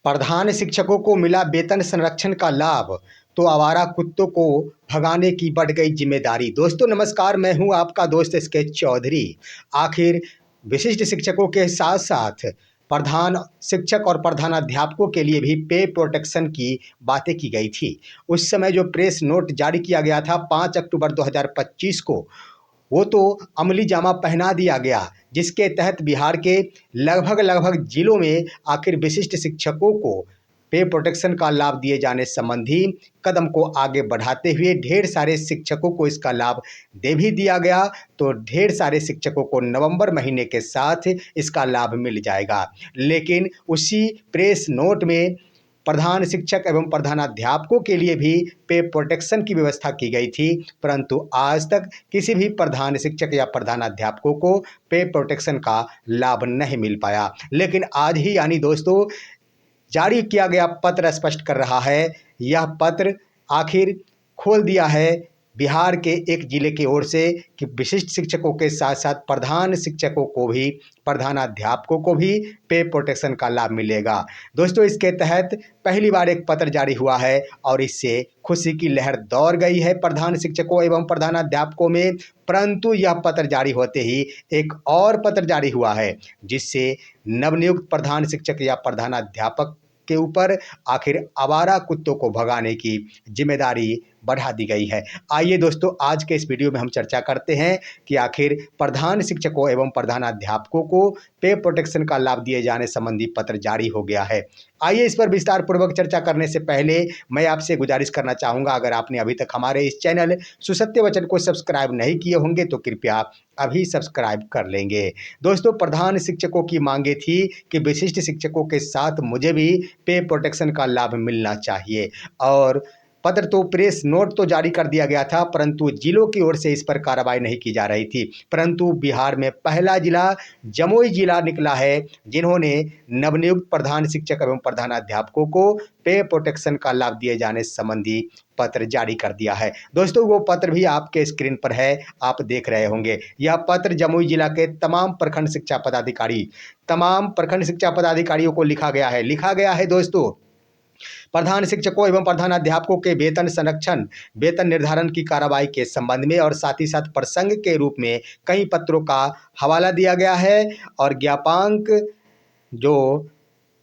प्रधान शिक्षकों को मिला वेतन संरक्षण का लाभ, तो आवारा कुत्तों को भगाने की बढ़ गई जिम्मेदारी। दोस्तों नमस्कार, मैं हूं आपका दोस्त स्केच चौधरी। आखिर विशिष्ट शिक्षकों के साथ साथ प्रधान शिक्षक और प्रधानाध्यापकों के लिए भी पे प्रोटेक्शन की बातें की गई थी। उस समय जो प्रेस नोट जारी किया गया था 5 अक्टूबर 2025 को, वो तो अमली जामा पहना दिया गया, जिसके तहत बिहार के लगभग जिलों में आखिर विशिष्ट शिक्षकों को पे प्रोटेक्शन का लाभ दिए जाने संबंधी कदम को आगे बढ़ाते हुए ढेर सारे शिक्षकों को इसका लाभ दे भी दिया गया। तो ढेर सारे शिक्षकों को नवंबर महीने के साथ इसका लाभ मिल जाएगा। लेकिन उसी प्रेस नोट में प्रधान शिक्षक एवं प्रधानाध्यापकों के लिए भी पे प्रोटेक्शन की व्यवस्था की गई थी, परंतु आज तक किसी भी प्रधान शिक्षक या प्रधानाध्यापकों को पे प्रोटेक्शन का लाभ नहीं मिल पाया। लेकिन आज ही यानी दोस्तों जारी किया गया पत्र स्पष्ट कर रहा है। यह पत्र आखिर खोल दिया है बिहार के एक जिले की ओर से कि विशिष्ट शिक्षकों के साथ साथ प्रधान शिक्षकों को भी, प्रधानाध्यापकों को भी पे प्रोटेक्शन का लाभ मिलेगा। दोस्तों इसके तहत पहली बार एक पत्र जारी हुआ है और इससे खुशी की लहर दौड़ गई है प्रधान शिक्षकों एवं प्रधानाध्यापकों में। परंतु यह पत्र जारी होते ही एक और पत्र जारी हुआ है, जिससे नवनियुक्त प्रधान शिक्षक या प्रधानाध्यापक के ऊपर आखिर आवारा कुत्तों को भगाने की जिम्मेदारी बढ़ा दी गई है। आइए दोस्तों आज के इस वीडियो में हम चर्चा करते हैं कि आखिर प्रधान शिक्षकों एवं प्रधानाध्यापकों को पे प्रोटेक्शन का लाभ दिए जाने संबंधी पत्र जारी हो गया है। आइए इस पर विस्तार पूर्वक चर्चा करने से पहले मैं आपसे गुजारिश करना चाहूँगा, अगर आपने अभी तक हमारे इस चैनल सुसत्य वचन को सब्सक्राइब नहीं किए होंगे तो कृपया अभी सब्सक्राइब कर लेंगे। दोस्तों प्रधान शिक्षकों की मांगे थी कि विशिष्ट शिक्षकों के साथ मुझे भी पे प्रोटेक्शन का लाभ मिलना चाहिए, और पत्र तो प्रेस नोट तो जारी कर दिया गया था, परंतु जिलों की ओर से इस पर कार्रवाई नहीं की जा रही थी। परंतु बिहार में पहला जिला जमुई जिला निकला है जिन्होंने नवनियुक्त प्रधान शिक्षक एवं प्रधानाध्यापकों को पे प्रोटेक्शन का लाभ दिए जाने संबंधी पत्र जारी कर दिया है। दोस्तों वो पत्र भी आपके स्क्रीन पर है, आप देख रहे होंगे। यह पत्र जमुई जिला के तमाम प्रखंड शिक्षा पदाधिकारियों को लिखा गया है दोस्तों। प्रधान शिक्षकों एवं प्रधानाध्यापकों के वेतन संरक्षण, वेतन निर्धारण की कार्रवाई के संबंध में और साथ ही साथ प्रसंग के रूप में कई पत्रों का हवाला दिया गया है, और ज्ञापांक जो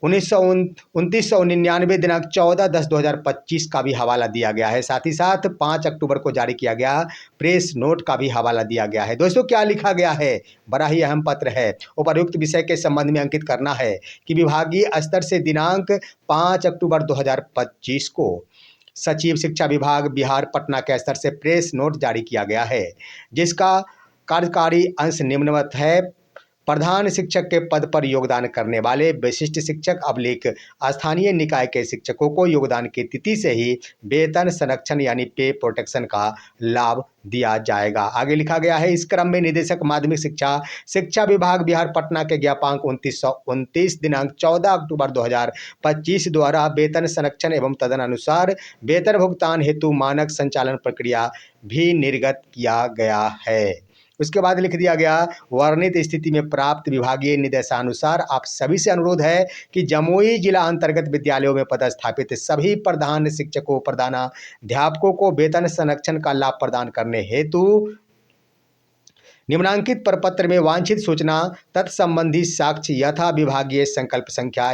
2999 दिनांक 14/10/2025 का भी हवाला दिया गया है। साथ ही साथ 5 अक्टूबर को जारी किया गया प्रेस नोट का भी हवाला दिया गया है। दोस्तों क्या लिखा गया है, बड़ा ही अहम पत्र है। उपर्युक्त विषय के संबंध में अंकित करना है कि विभागीय स्तर से दिनांक 5 अक्टूबर 2025 को सचिव शिक्षा विभाग बिहार पटना के स्तर से प्रेस नोट जारी किया गया है, जिसका कार्यकारी अंश निम्नवत है। प्रधान शिक्षक के पद पर योगदान करने वाले विशिष्ट शिक्षक अभिलेख स्थानीय निकाय के शिक्षकों को योगदान की तिथि से ही वेतन संरक्षण यानी पे प्रोटेक्शन का लाभ दिया जाएगा। आगे लिखा गया है, इस क्रम में निदेशक माध्यमिक शिक्षा विभाग बिहार पटना के ज्ञापांक 2929 दिनांक 14 अक्टूबर 2025 द्वारा वेतन संरक्षण एवं तदनुसार वेतन भुगतान हेतु मानक संचालन प्रक्रिया भी निर्गत किया गया है। उसके बाद लिख दिया गया, वर्णित स्थिति में प्राप्त विभागीय निर्देशानुसार आप सभी से अनुरोध है कि जमुई जिला अंतर्गत विद्यालयों में पदस्थापित सभी प्रधान शिक्षकों प्रधानाध्यापकों को वेतन संरक्षण का लाभ प्रदान करने हेतु निम्नांकित प्रपत्र में वांछित सूचना तत्संबंधी साक्ष्य यथा विभागीय संकल्प संख्या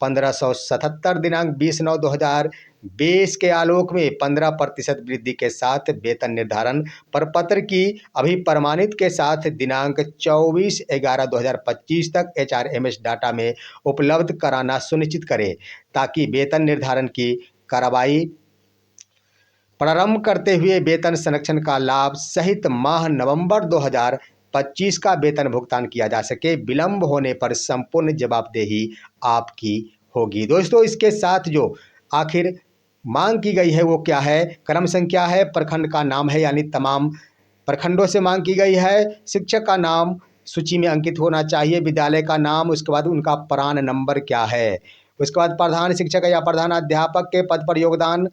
1577 दिनांक 20/9/2020 के आलोक में 15% वृद्धि के साथ वेतन निर्धारण प्रपत्र की अभिप्रमाणित के साथ दिनांक 24/11/2025 तक HRMS डाटा में उपलब्ध कराना सुनिश्चित करें, ताकि वेतन निर्धारण की कार्रवाई प्रारंभ करते हुए वेतन संरक्षण का लाभ सहित माह नवंबर 2025 का वेतन भुगतान किया जा सके। विलंब होने पर संपूर्ण जवाबदेही आपकी होगी। दोस्तों इसके साथ जो आखिर मांग की गई है वो क्या है, क्रम संख्या है, प्रखंड का नाम है, यानी तमाम प्रखंडों से मांग की गई है। शिक्षक का नाम सूची में अंकित होना चाहिए, विद्यालय का नाम, उसके बाद उनका प्रान नंबर क्या है, उसके बाद प्रधान शिक्षक या प्रधानाध्यापक के पद पर योगदान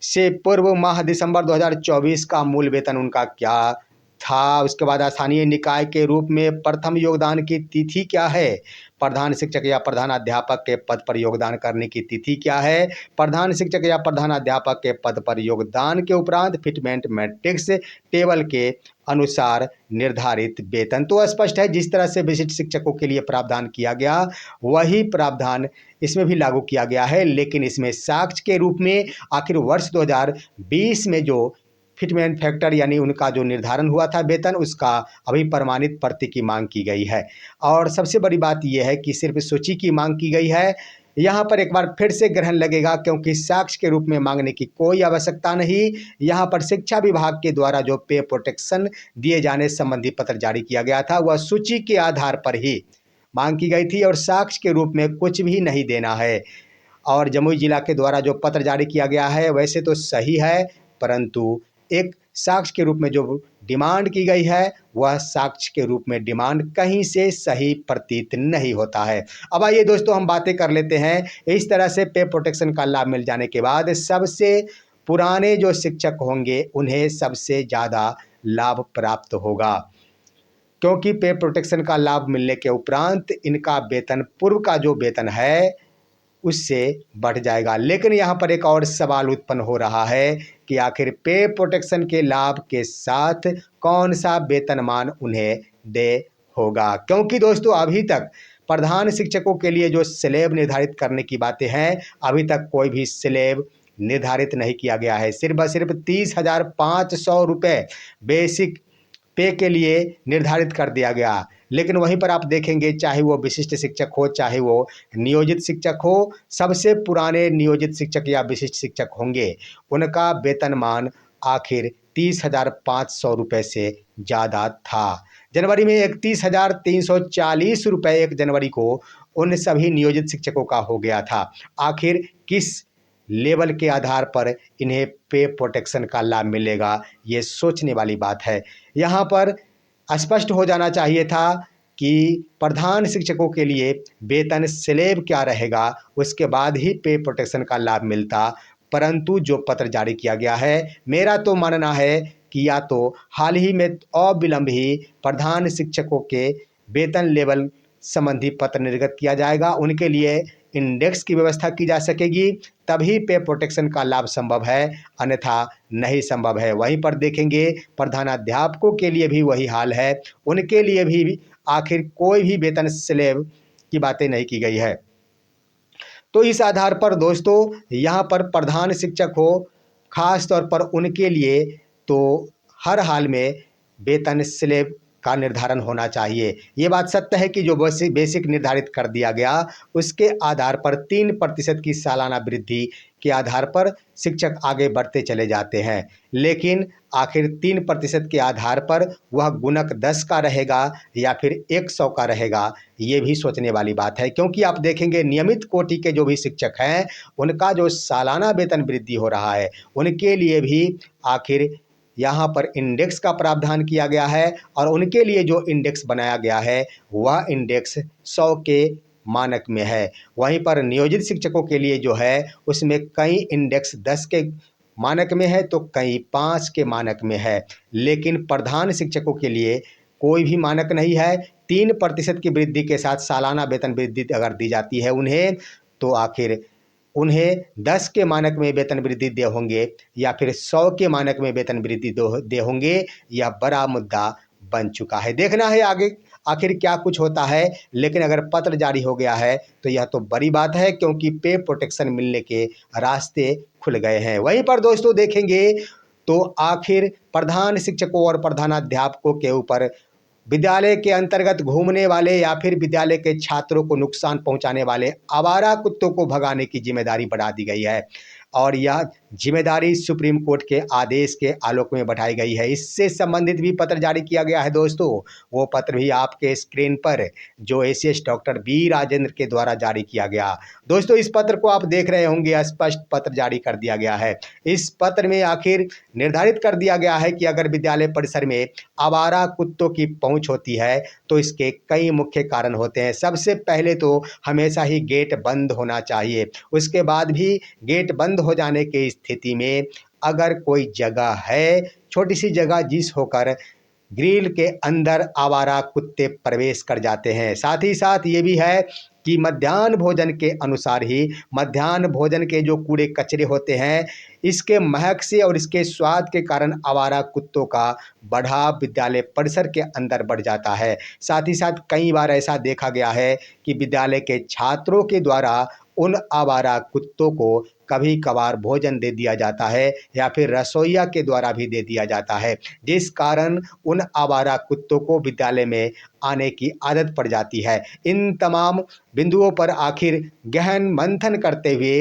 से पूर्व माह दिसंबर 2024 का मूल वेतन उनका क्या था। उसके बाद स्थानीय निकाय के रूप में प्रथम योगदान की तिथि क्या है, प्रधान शिक्षक या प्रधानाध्यापक के पद पर योगदान करने की तिथि क्या है? प्रधान शिक्षक या प्रधानाध्यापक के पद पर योगदान के उपरांत फिटमेंट मैट्रिक्स टेबल के अनुसार निर्धारित वेतन। तो स्पष्ट है, जिस तरह से विशिष्ट शिक्षकों के लिए प्रावधान किया गया वही प्रावधान इसमें भी लागू किया गया है, लेकिन इसमें साक्ष्य के रूप में आखिर वर्ष 2020 में जो फिटमेंट फैक्टर यानी उनका जो निर्धारण हुआ था वेतन, उसका अभी प्रमाणित प्रति की मांग की गई है। और सबसे बड़ी बात यह है कि सिर्फ सूची की मांग की गई है। यहाँ पर एक बार फिर से ग्रहण लगेगा, क्योंकि साक्ष्य के रूप में मांगने की कोई आवश्यकता नहीं। यहाँ पर शिक्षा विभाग के द्वारा जो पे प्रोटेक्शन दिए जाने संबंधी पत्र जारी किया गया था वह सूची के आधार पर ही मांग की गई थी और साक्ष्य के रूप में कुछ भी नहीं देना है। और जमुई जिला के द्वारा जो पत्र जारी किया गया है वैसे तो सही है, परंतु एक साक्ष्य के रूप में जो डिमांड की गई है वह साक्ष्य के रूप में डिमांड कहीं से सही प्रतीत नहीं होता है। अब आइए दोस्तों हम बातें कर लेते हैं। इस तरह से पे प्रोटेक्शन का लाभ मिल जाने के बाद सबसे पुराने जो शिक्षक होंगे उन्हें सबसे ज़्यादा लाभ प्राप्त होगा, क्योंकि पे प्रोटेक्शन का लाभ मिलने के उपरांत इनका वेतन पूर्व का जो वेतन है उससे बढ़ जाएगा। लेकिन यहाँ पर एक और सवाल उत्पन्न हो रहा है कि आखिर पे प्रोटेक्शन के लाभ के साथ कौन सा वेतनमान उन्हें दे होगा, क्योंकि दोस्तों अभी तक प्रधान शिक्षकों के लिए जो स्लैब निर्धारित करने की बातें हैं अभी तक कोई भी स्लैब निर्धारित नहीं किया गया है। सिर्फ 30,500 रुपये बेसिक पे के लिए निर्धारित कर दिया गया। लेकिन वहीं पर आप देखेंगे, चाहे वो विशिष्ट शिक्षक हो चाहे वो नियोजित शिक्षक हो, सबसे पुराने नियोजित शिक्षक या विशिष्ट शिक्षक होंगे उनका वेतनमान आखिर 30,500 रुपये से ज़्यादा था। जनवरी में 31,340 रुपये 1 जनवरी को उन सभी नियोजित शिक्षकों का हो गया था। आखिर किस लेवल के आधार पर इन्हें पे प्रोटेक्शन का लाभ मिलेगा, ये सोचने वाली बात है। यहाँ पर स्पष्ट हो जाना चाहिए था कि प्रधान शिक्षकों के लिए वेतन स्लैब क्या रहेगा, उसके बाद ही पे प्रोटेक्शन का लाभ मिलता। परंतु जो पत्र जारी किया गया है, मेरा तो मानना है कि या तो हाल ही में अविलंब ही प्रधान शिक्षकों के वेतन लेवल संबंधी पत्र निर्गत किया जाएगा, उनके लिए इंडेक्स की व्यवस्था की जा सकेगी, तभी पे प्रोटेक्शन का लाभ संभव है, अन्यथा नहीं संभव है। वहीं पर देखेंगे प्रधानाध्यापकों के लिए भी वही हाल है, उनके लिए भी आखिर कोई भी वेतन स्लैब की बातें नहीं की गई है। तो इस आधार पर दोस्तों यहाँ पर प्रधान शिक्षक हो, खास तौर पर उनके लिए तो हर हाल में वेतन स्लैब का निर्धारण होना चाहिए। ये बात सत्य है कि जो बेसिक निर्धारित कर दिया गया उसके आधार पर 3% की सालाना वृद्धि के आधार पर शिक्षक आगे बढ़ते चले जाते हैं, लेकिन आखिर 3% के आधार पर वह गुणक 10 का रहेगा या फिर 100 का रहेगा, ये भी सोचने वाली बात है। क्योंकि आप देखेंगे नियमित कोटि के जो भी शिक्षक हैं उनका जो सालाना वेतन वृद्धि हो रहा है उनके लिए भी आखिर यहाँ पर इंडेक्स का प्रावधान किया गया है, और उनके लिए जो इंडेक्स बनाया गया है वह इंडेक्स 100 के मानक में है। वहीं पर नियोजित शिक्षकों के लिए जो है उसमें कई इंडेक्स 10 के मानक में है तो कई 5 के मानक में है, लेकिन प्रधान शिक्षकों के लिए कोई भी मानक नहीं है। 3% की वृद्धि के साथ सालाना वेतन वृद्धि अगर दी जाती है उन्हें, तो आखिर उन्हें 10 के मानक में वेतन वृद्धि दे होंगे या फिर 100 के मानक में वेतन वृद्धि दे होंगे, यह बड़ा मुद्दा बन चुका है। देखना है आगे आखिर क्या कुछ होता है, लेकिन अगर पत्र जारी हो गया है तो यह तो बड़ी बात है, क्योंकि पे प्रोटेक्शन मिलने के रास्ते खुल गए हैं। वहीं पर दोस्तों देखेंगे तो आखिर प्रधान शिक्षकों और प्रधानाध्यापकों के ऊपर विद्यालय के अंतर्गत घूमने वाले या फिर विद्यालय के छात्रों को नुकसान पहुंचाने वाले आवारा कुत्तों को भगाने की जिम्मेदारी बढ़ा दी गई है, और यह जिम्मेदारी सुप्रीम कोर्ट के आदेश के आलोक में बढ़ाई गई है। इससे संबंधित भी पत्र जारी किया गया है दोस्तों, वो पत्र भी आपके स्क्रीन पर जो एसीएस डॉक्टर बी राजेंद्र के द्वारा जारी किया गया। दोस्तों इस पत्र को आप देख रहे होंगे, स्पष्ट पत्र जारी कर दिया गया है। इस पत्र में आखिर निर्धारित कर दिया गया है कि अगर विद्यालय परिसर में आवारा कुत्तों की पहुंच होती है तो इसके कई मुख्य कारण होते हैं। सबसे पहले तो हमेशा ही गेट बंद होना चाहिए, उसके बाद भी गेट बंद हो जाने की स्थिति में अगर कोई जगह है, छोटी सी जगह जिस होकर ग्रिल के अंदर आवारा कुत्ते प्रवेश कर जाते हैं। साथ ही साथ ये भी है कि मध्याह्न भोजन के अनुसार ही मध्याह्न भोजन के जो कूड़े कचरे होते हैं, इसके महक से और इसके स्वाद के कारण आवारा कुत्तों का बढ़ाव विद्यालय परिसर के अंदर बढ़ जाता है। साथ ही साथ कई बार ऐसा देखा गया है कि विद्यालय के छात्रों के द्वारा उन आवारा कुत्तों को कभी कभार भोजन दे दिया जाता है या फिर रसोइया के द्वारा भी दे दिया जाता है, जिस कारण उन आवारा कुत्तों को विद्यालय में आने की आदत पड़ जाती है। इन तमाम बिंदुओं पर आखिर गहन मंथन करते हुए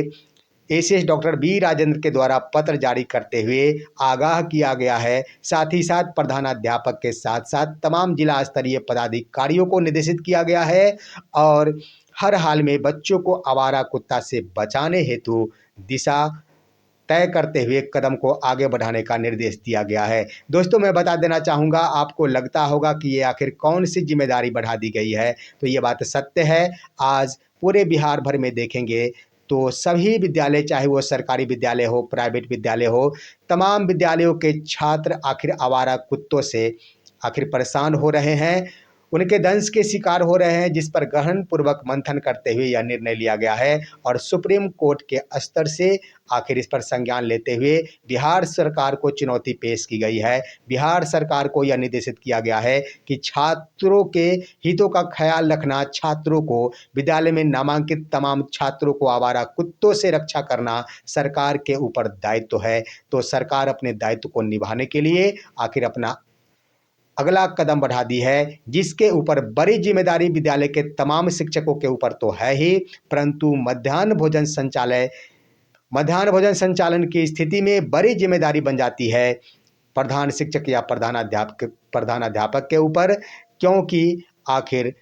एसीएस डॉक्टर बी राजेंद्र के द्वारा पत्र जारी करते हुए आगाह किया गया है। साथ ही साथ प्रधानाध्यापक के साथ साथ तमाम जिला स्तरीय पदाधिकारियों को निर्देशित किया गया है और हर हाल में बच्चों को आवारा कुत्ता से बचाने हेतु दिशा तय करते हुए कदम को आगे बढ़ाने का निर्देश दिया गया है। दोस्तों, मैं बता देना चाहूँगा, आपको लगता होगा कि ये आखिर कौन सी जिम्मेदारी बढ़ा दी गई है, तो ये बात सत्य है। आज पूरे बिहार भर में देखेंगे तो सभी विद्यालय, चाहे वो सरकारी विद्यालय हो, प्राइवेट विद्यालय हो, तमाम विद्यालयों के छात्र आखिर आवारा कुत्तों से आखिर परेशान हो रहे हैं, उनके दंश के शिकार हो रहे हैं, जिस पर गहन पूर्वक मंथन करते हुए यह निर्णय लिया गया है और सुप्रीम कोर्ट के स्तर से आखिर इस पर संज्ञान लेते हुए बिहार सरकार को चुनौती पेश की गई है। बिहार सरकार को यह निर्देशित किया गया है कि छात्रों के हितों का ख्याल रखना, छात्रों को विद्यालय में नामांकित तमाम छात्रों को आवारा कुत्तों से रक्षा करना सरकार के ऊपर दायित्व है। तो सरकार अपने दायित्व को निभाने के लिए आखिर अपना अगला कदम बढ़ा दी है, जिसके ऊपर बड़ी जिम्मेदारी विद्यालय के तमाम शिक्षकों के ऊपर तो है ही, परंतु मध्याह्न भोजन संचालन की स्थिति में बड़ी जिम्मेदारी बन जाती है प्रधान शिक्षक या प्रधानाध्यापक के ऊपर, क्योंकि आखिर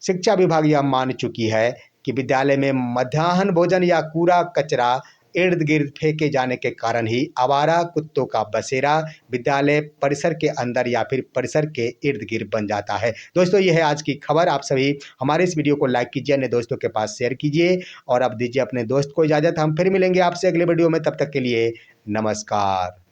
शिक्षा विभाग यह मान चुकी है कि विद्यालय में मध्याह्न भोजन या कूड़ा कचरा इर्द गिर्द फेंके जाने के कारण ही आवारा कुत्तों का बसेरा विद्यालय परिसर के अंदर या फिर परिसर के इर्द गिर्द बन जाता है। दोस्तों, यह है आज की खबर। आप सभी हमारे इस वीडियो को लाइक कीजिए, अन्य दोस्तों के पास शेयर कीजिए और अब दीजिए अपने दोस्त को इजाज़त। हम फिर मिलेंगे आपसे अगले वीडियो में, तब तक के लिए नमस्कार।